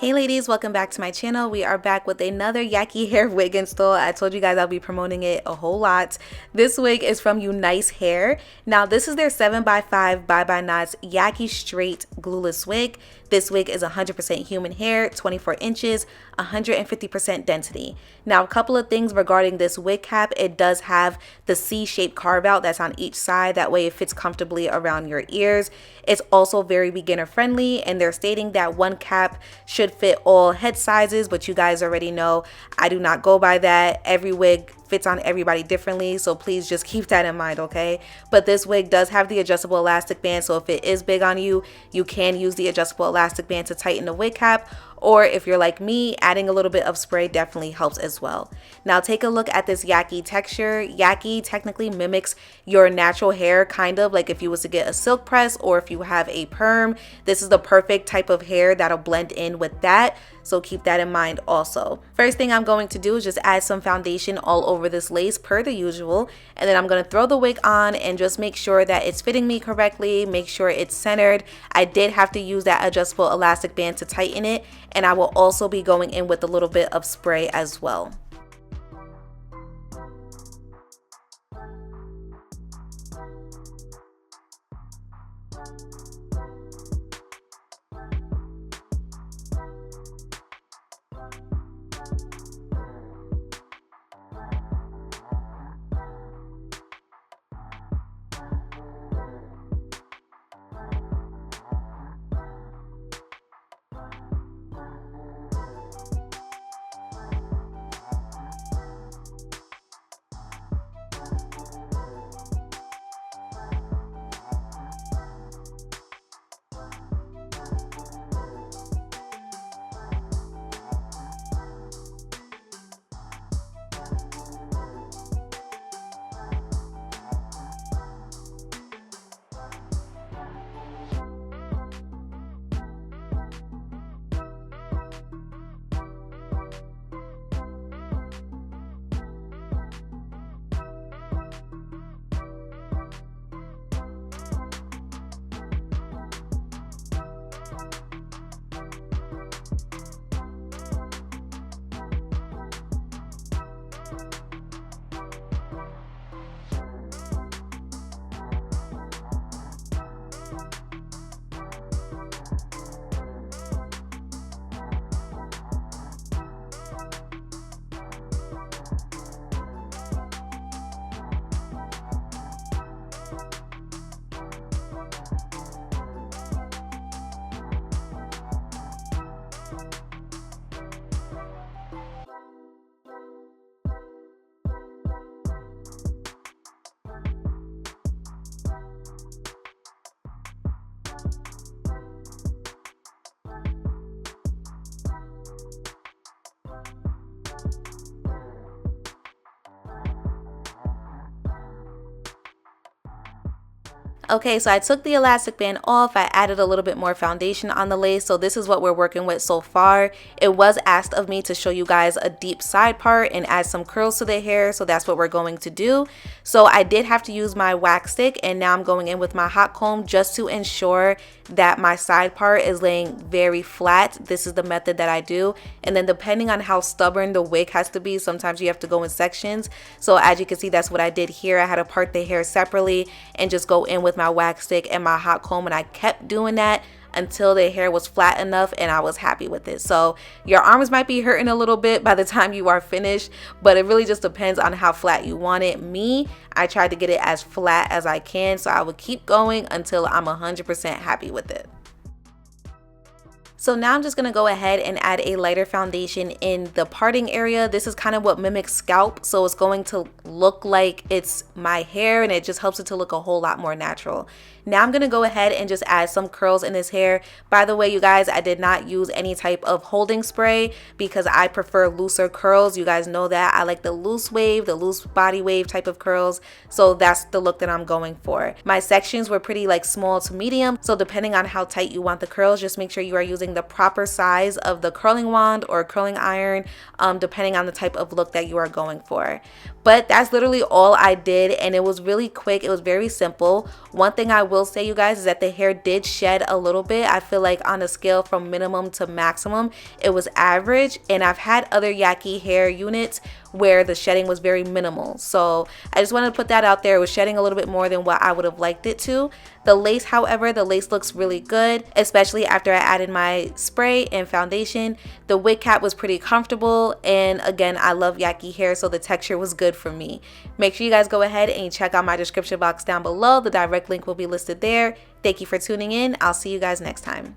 Hey ladies, welcome back to my channel. We are back with another Yaki hair wig install. I told you guys I'll be promoting it a whole lot. This wig is from Unice Hair. Now this is their 7x5 Bye Bye Knots Yaki Straight Glueless wig. This wig is 100% human hair, 24 inches, 150% density. Now a couple of things regarding this wig cap. It does have the C-shaped carve out that's on each side. That way it fits comfortably around your ears. It's also very beginner friendly, and they're stating that one cap should fit all head sizes, but you guys already know I do not go by that. Every wig fits on everybody differently, so please just keep that in mind, okay? But this wig does have the adjustable elastic band, so if it is big on you, you can use the adjustable elastic band to tighten the wig cap, or if you're like me, adding a little bit of spray definitely helps as well. Now take a look at this Yaki texture. Yaki technically mimics your natural hair, kind of like if you was to get a silk press or if you have a perm. This is the perfect type of hair that'll blend in with that, so keep that in mind also. First thing I'm going to do is just add some foundation all over this lace per the usual, and then I'm going to throw the wig on and just make sure that it's fitting me correctly, make sure it's centered. I did have to use that adjustable elastic band to tighten it, and I will also be going in with a little bit of spray as well. Okay, so I took the elastic band off. I added a little bit more foundation on the lace. So this is what we're working with so far. It was asked of me to show you guys a deep side part and add some curls to the hair. So that's what we're going to do. So I did have to use my wax stick, and now I'm going in with my hot comb just to ensure that my side part is laying very flat. This is the method that I do. And then depending on how stubborn the wig has to be, sometimes you have to go in sections. So as you can see, that's what I did here. I had to part the hair separately and just go in with my wax stick and my hot comb, and I kept doing that until the hair was flat enough and I was happy with it. So your arms might be hurting a little bit by the time you are finished, but it really just depends on how flat you want it. Me, I tried to get it as flat as I can, so I would keep going until I'm 100% happy with it. So now I'm just going to go ahead and add a lighter foundation in the parting area. This is kind of what mimics scalp, so it's going to look like it's my hair, and it just helps it to look a whole lot more natural. Now I'm going to go ahead and just add some curls in this hair. By the way, you guys, I did not use any type of holding spray because I prefer looser curls. You guys know that. I like the loose wave, the loose body wave type of curls. So that's the look that I'm going for. My sections were pretty like small to medium. So depending on how tight you want the curls, just make sure you are using the proper size of the curling wand or curling iron, depending on the type of look that you are going for. But that's literally all I did, and it was really quick. It was very simple. One thing I will say, you guys, is that the hair did shed a little bit. I feel like on a scale from minimum to maximum, it was average, and I've had other Yaki hair units where the shedding was very minimal. So I just wanted to put that out there. It was shedding a little bit more than what I would have liked it to. The lace, however, the lace looks really good, especially after I added my spray and foundation. The wig cap was pretty comfortable, and again, I love Yaki hair, so the texture was good for me. Make sure you guys go ahead and check out my description box down below. The direct link will be listed there. Thank you for tuning in. I'll see you guys next time.